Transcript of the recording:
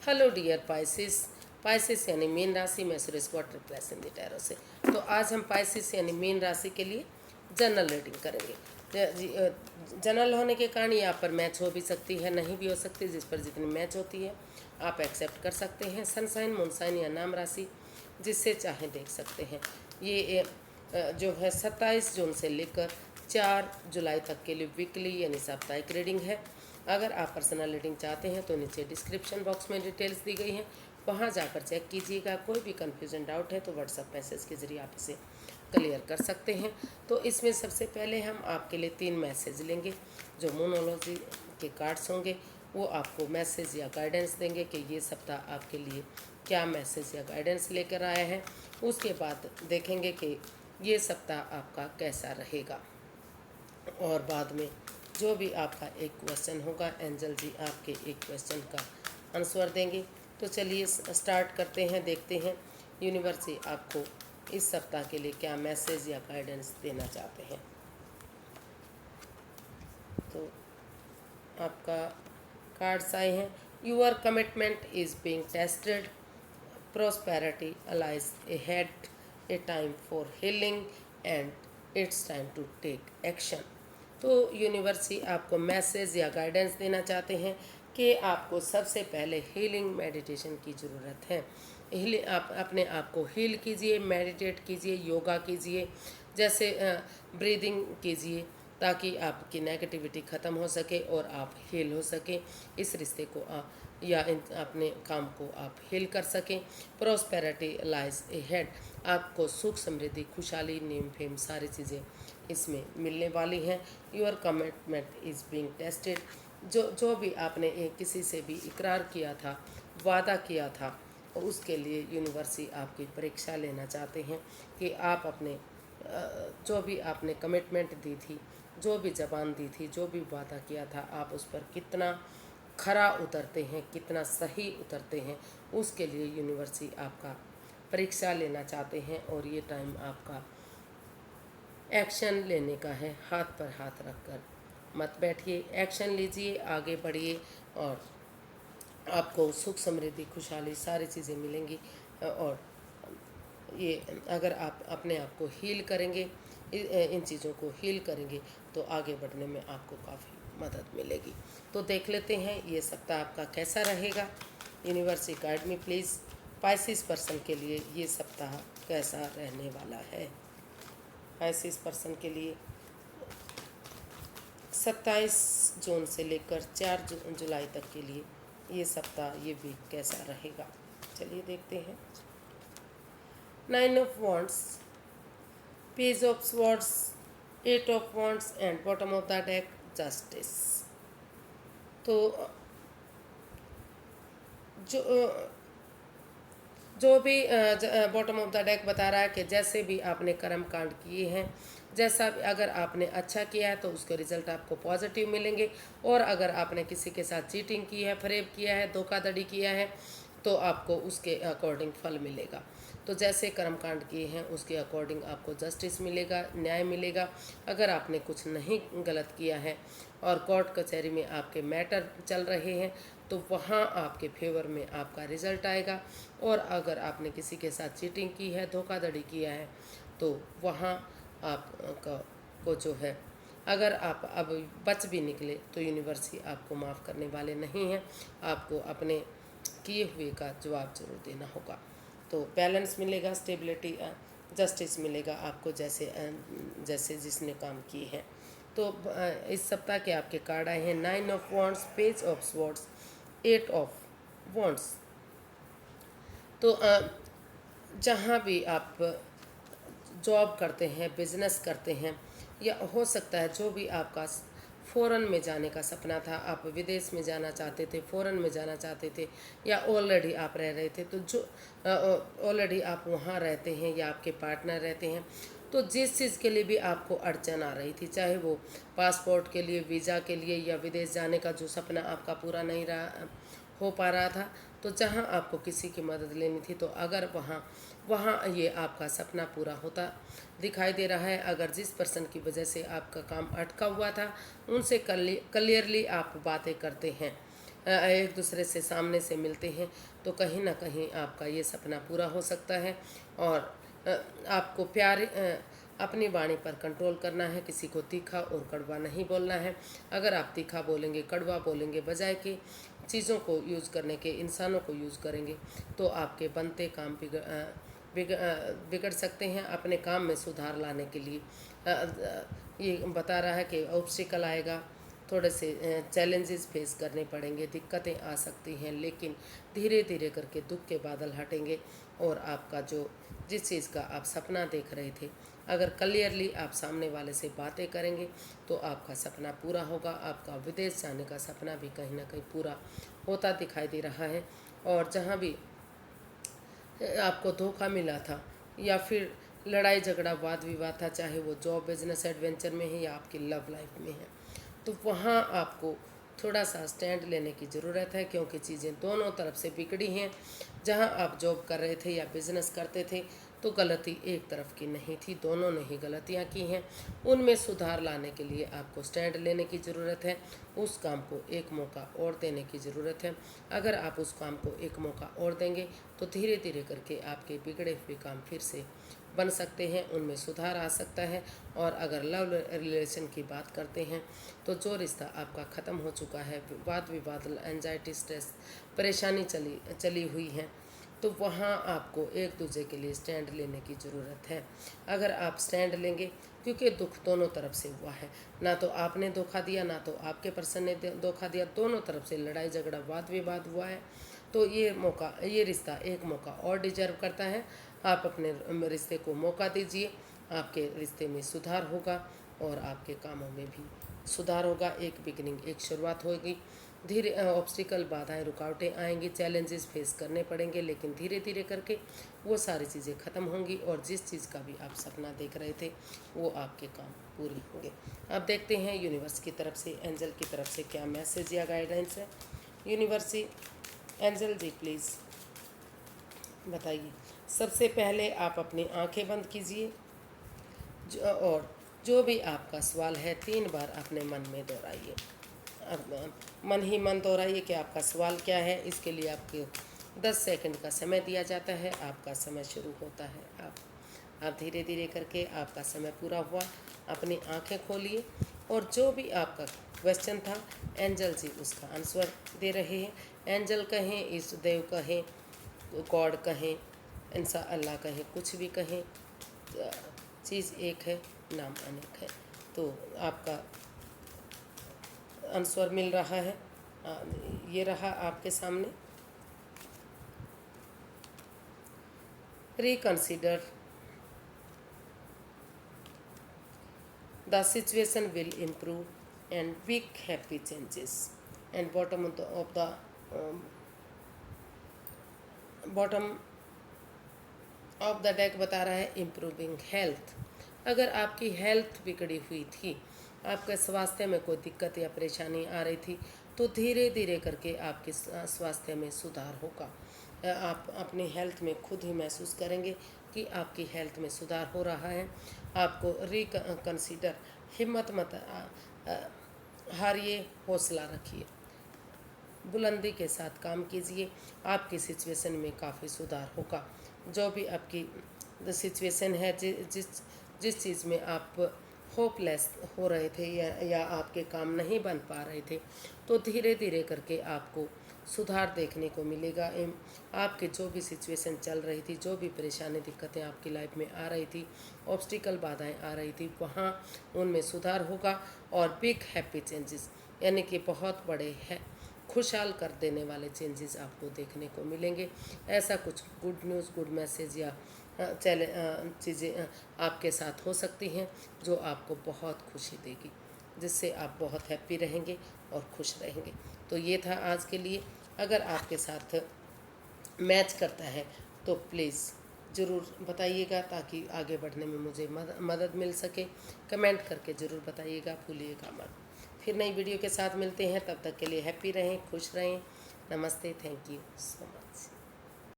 Hello dear Pisces. Pisces यानी मीन राशि में सुरेश water plus in the tarot से। तो आज हम पाइसिस यानी मीन राशि के लिए जनरल रीडिंग करेंगे। जनरल होने के कारण यहाँ पर मैच हो भी सकती है, नहीं भी हो सकती। जिस पर जितनी मैच होती है आप एक्सेप्ट कर सकते हैं। सनसाइन, मूनसाइन या नाम राशि जिससे चाहे देख सकते हैं। ये जो है 27 जून से लेकर 4 जुलाई तक के लिए वीकली यानी साप्ताहिक रीडिंग है। अगर आप पर्सनल रीडिंग चाहते हैं तो नीचे डिस्क्रिप्शन बॉक्स में डिटेल्स दी गई हैं, वहां जाकर चेक कीजिएगा। कोई भी कन्फ्यूजन डाउट है तो व्हाट्सएप मैसेज के जरिए आप इसे क्लियर कर सकते हैं। तो इसमें सबसे पहले हम आपके लिए 3 मैसेज लेंगे। जो मोनोलॉजी के कार्ड्स होंगे वो आपको मैसेज या गाइडेंस देंगे कि ये सप्ताह आपके लिए क्या मैसेज या गाइडेंस लेकर आया है। उसके बाद देखेंगे कि ये सप्ताह आपका कैसा रहेगा, और बाद में जो भी आपका एक क्वेश्चन होगा एंजल जी आपके एक क्वेश्चन का आंसर देंगे। तो चलिए स्टार्ट करते हैं, देखते हैं यूनिवर्स जी आपको इस सप्ताह के लिए क्या मैसेज या गाइडेंस देना चाहते हैं। तो आपका कार्ड्स आए हैं। Your commitment is being tested, prosperity lies ahead, a time for healing and it's time to take action। तो यूनिवर्स ही आपको मैसेज या गाइडेंस देना चाहते हैं कि आपको सबसे पहले हीलिंग मेडिटेशन की ज़रूरत है। हील आप अपने आप को हील कीजिए, मेडिटेट कीजिए, योगा कीजिए, जैसे ब्रीदिंग कीजिए, ताकि आपकी नेगेटिविटी ख़त्म हो सके और आप हील हो सकें। इस रिश्ते को या अपने काम को आप हील कर सकें। प्रॉस्पेरिटी लाइज अहेड, आपको सुख, समृद्धि, खुशहाली, नेम फेम सारी चीज़ें इसमें मिलने वाली हैं। Your commitment is being tested, जो भी आपने किसी से भी इकरार किया था, वादा किया था, और उसके लिए यूनिवर्सिटी आपकी परीक्षा लेना चाहते हैं कि आप अपने जो भी आपने कमिटमेंट दी थी, जो भी ज़बान दी थी, जो भी वादा किया था, आप उस पर कितना खरा उतरते हैं, कितना सही उतरते हैं। उसके लिए यूनिवर्सिटी आपका परीक्षा लेना चाहते हैं। और ये टाइम आपका एक्शन लेने का है। हाथ पर हाथ रखकर मत बैठिए, एक्शन लीजिए, आगे बढ़िए और आपको सुख, समृद्धि, खुशहाली सारी चीज़ें मिलेंगी। और ये अगर आप अपने आप को हील करेंगे, इन चीज़ों को हील करेंगे, तो आगे बढ़ने में आपको काफ़ी मदद मिलेगी। तो देख लेते हैं ये सप्ताह आपका कैसा रहेगा। University guide me please, Pisces person के लिए ये सप्ताह कैसा रहने वाला है। पाइसिस पर्सन के लिए 27 जून से लेकर 4 जुलाई तक के लिए ये सप्ताह, ये वीक कैसा रहेगा। चलिए देखते हैं। 9 of wands, page of swords, 8 of wands and bottom of the deck justice. तो जो जो भी बॉटम ऑफ द डेक बता रहा है कि जैसे भी आपने कर्म कांड किए हैं, जैसा भी अगर आपने अच्छा किया है तो उसके रिजल्ट आपको पॉजिटिव मिलेंगे, और अगर आपने किसी के साथ चीटिंग की है, फरेब किया है, धोखाधड़ी किया है, तो आपको उसके अकॉर्डिंग फल मिलेगा। तो जैसे कर्मकांड किए हैं उसके अकॉर्डिंग आपको जस्टिस मिलेगा, न्याय मिलेगा। अगर आपने कुछ नहीं गलत किया है और कोर्ट कचहरी में आपके मैटर चल रहे हैं तो वहाँ आपके फेवर में आपका रिजल्ट आएगा। और अगर आपने किसी के साथ चीटिंग की है, धोखाधड़ी किया है, तो वहाँ आपका को जो है, अगर आप अब बच भी निकले तो यूनिवर्सिटी आपको माफ़ करने वाले नहीं हैं। आपको अपने किए हुए का जवाब जरूर देना होगा। तो बैलेंस मिलेगा, स्टेबिलिटी, जस्टिस मिलेगा आपको, जैसे जिसने काम किए हैं। तो इस सप्ताह के आपके कार्ड आए हैं 9 of wands, page of swords, 8 of wands. तो जहाँ भी आप जॉब करते हैं, बिजनेस करते हैं, या हो सकता है जो भी आपका फ़ॉरेन में जाने का सपना था, आप विदेश में जाना चाहते थे, फ़ॉरेन में जाना चाहते थे, या ऑलरेडी आप रह रहे थे, तो जो ऑलरेडी आप वहाँ रहते हैं या आपके पार्टनर रहते हैं, तो जिस चीज़ के लिए भी आपको अड़चन आ रही थी, चाहे वो पासपोर्ट के लिए, वीज़ा के लिए, या विदेश जाने का जो सपना आपका पूरा नहीं रहा हो पा रहा था, तो जहाँ आपको किसी की मदद लेनी थी, तो अगर वहाँ वहाँ ये आपका सपना पूरा होता दिखाई दे रहा है। अगर जिस पर्सन की वजह से आपका काम अटका हुआ था उनसे क्लियरली आप बातें करते हैं एक दूसरे से सामने से मिलते हैं तो कहीं ना कहीं आपका ये सपना पूरा हो सकता है। और आपको अपनी वाणी पर कंट्रोल करना है, किसी को तीखा और कड़वा नहीं बोलना है। अगर आप तीखा बोलेंगे, कड़वा बोलेंगे, बजाय कि चीज़ों को यूज़ करने के इंसानों को यूज़ करेंगे, तो आपके बनते काम बिगड़ सकते हैं। अपने काम में सुधार लाने के लिए ये बता रहा है कि ऑब्स्टिकल आएगा, थोड़े से चैलेंजेस फेस करने पड़ेंगे, दिक्कतें आ सकती हैं, लेकिन धीरे धीरे करके दुख के बादल हटेंगे और आपका जिस चीज़ का आप सपना देख रहे थे, अगर क्लियरली आप सामने वाले से बातें करेंगे तो आपका सपना पूरा होगा। आपका विदेश जाने का सपना भी कहीं ना कहीं पूरा होता दिखाई दे रहा है। और जहाँ भी आपको धोखा मिला था या फिर लड़ाई झगड़ा वाद विवाद था, चाहे वो जॉब बिजनेस एडवेंचर में है या आपकी लव लाइफ में है, तो वहाँ आपको थोड़ा सा स्टैंड लेने की ज़रूरत है, क्योंकि चीज़ें दोनों तरफ से बिगड़ी हैं। जहाँ आप जॉब कर रहे थे या बिज़नेस करते थे तो गलती एक तरफ की नहीं थी, दोनों ने ही गलतियाँ की हैं। उनमें सुधार लाने के लिए आपको स्टैंड लेने की ज़रूरत है, उस काम को एक मौका और देने की ज़रूरत है। अगर आप उस काम को एक मौका और देंगे तो धीरे धीरे करके आपके बिगड़े हुए काम फिर से बन सकते हैं, उनमें सुधार आ सकता है। और अगर लव रिलेशन की बात करते हैं तो जो रिश्ता आपका ख़त्म हो चुका है, वाद विवाद, एंजाइटी, स्ट्रेस, परेशानी चली हुई है, तो वहाँ आपको एक दूसरे के लिए स्टैंड लेने की ज़रूरत है। अगर आप स्टैंड लेंगे, क्योंकि दुख दोनों तरफ से हुआ है, ना तो आपने धोखा दिया ना तो आपके पर्सन ने धोखा दिया, दोनों तरफ से लड़ाई झगड़ा वाद विवाद हुआ है, तो ये रिश्ता एक मौका और डिजर्व करता है। आप अपने रिश्ते को मौका दीजिए, आपके रिश्ते में सुधार होगा और आपके कामों में भी सुधार होगा। एक बिगनिंग, एक शुरुआत होगी। धीरे ऑब्स्टिकल, बाधाएं, रुकावटें आएंगी, चैलेंजेस फेस करने पड़ेंगे, लेकिन धीरे धीरे करके वो सारी चीज़ें ख़त्म होंगी और जिस चीज़ का भी आप सपना देख रहे थे वो आपके काम पूरे होंगे। अब देखते हैं यूनिवर्स की तरफ से, एंजल की तरफ से क्या मैसेज या गाइडेंस है। यूनिवर्स, एंजल जी प्लीज़ बताइए। सबसे पहले आप अपनी आंखें बंद कीजिए और जो भी आपका सवाल है 3 बार अपने मन में दोहराइए। अब मन ही मन दोहराइए कि आपका सवाल क्या है। इसके लिए आपको 10 सेकंड का समय दिया जाता है। आपका समय शुरू होता है। आप धीरे धीरे करके, आपका समय पूरा हुआ, अपनी आंखें खोलिए और जो भी आपका क्वेश्चन था एंजल जी उसका आंसर दे रहे हैं। एंजल कहें, ईष्ट देव कहें, गॉड कहें, इंसा अल्लाह कहें, कुछ भी कहें, चीज़ एक है, नाम अनेक है। तो आपका आंसर मिल रहा है, ये रहा आपके सामने। Reconsider the situation will improve and big happy changes. And bottom of the deck बता रहा है इम्प्रूविंग हेल्थ। अगर आपकी हेल्थ बिगड़ी हुई थी, आपके स्वास्थ्य में कोई दिक्कत या परेशानी आ रही थी, तो धीरे धीरे करके आपके स्वास्थ्य में सुधार होगा। आप अपनी हेल्थ में खुद ही महसूस करेंगे कि आपकी हेल्थ में सुधार हो रहा है। आपको रिकंसिडर, हिम्मत मत हारिए, हौसला रखिए, बुलंदी के साथ काम कीजिए, आपकी सिचुएशन में काफ़ी सुधार होगा। जो भी आपकी सिचुएशन है, जिस चीज़ में आप होपलेस हो रहे थे या आपके काम नहीं बन पा रहे थे, तो धीरे धीरे करके आपको सुधार देखने को मिलेगा। आपके जो भी सिचुएशन चल रही थी, जो भी परेशानी दिक्कतें आपकी लाइफ में आ रही थी, ऑब्स्टिकल बाधाएं आ रही थी, वहाँ उनमें सुधार होगा और बिग हैप्पी चेंजेस, यानी कि बहुत बड़े है खुशहाल कर देने वाले चेंजेस आपको देखने को मिलेंगे। ऐसा कुछ गुड न्यूज़, गुड मैसेज या चीज़ें आपके साथ हो सकती हैं जो आपको बहुत खुशी देगी, जिससे आप बहुत हैप्पी रहेंगे और खुश रहेंगे। तो ये था आज के लिए। अगर आपके साथ मैच करता है तो प्लीज़ ज़रूर बताइएगा, ताकि आगे बढ़ने में मुझे मदद मिल सके। कमेंट करके ज़रूर बताइएगा, भूलिएगा मत। फिर नई वीडियो के साथ मिलते हैं, तब तक के लिए हैप्पी रहें, खुश रहें। नमस्ते, थैंक यू सो मच।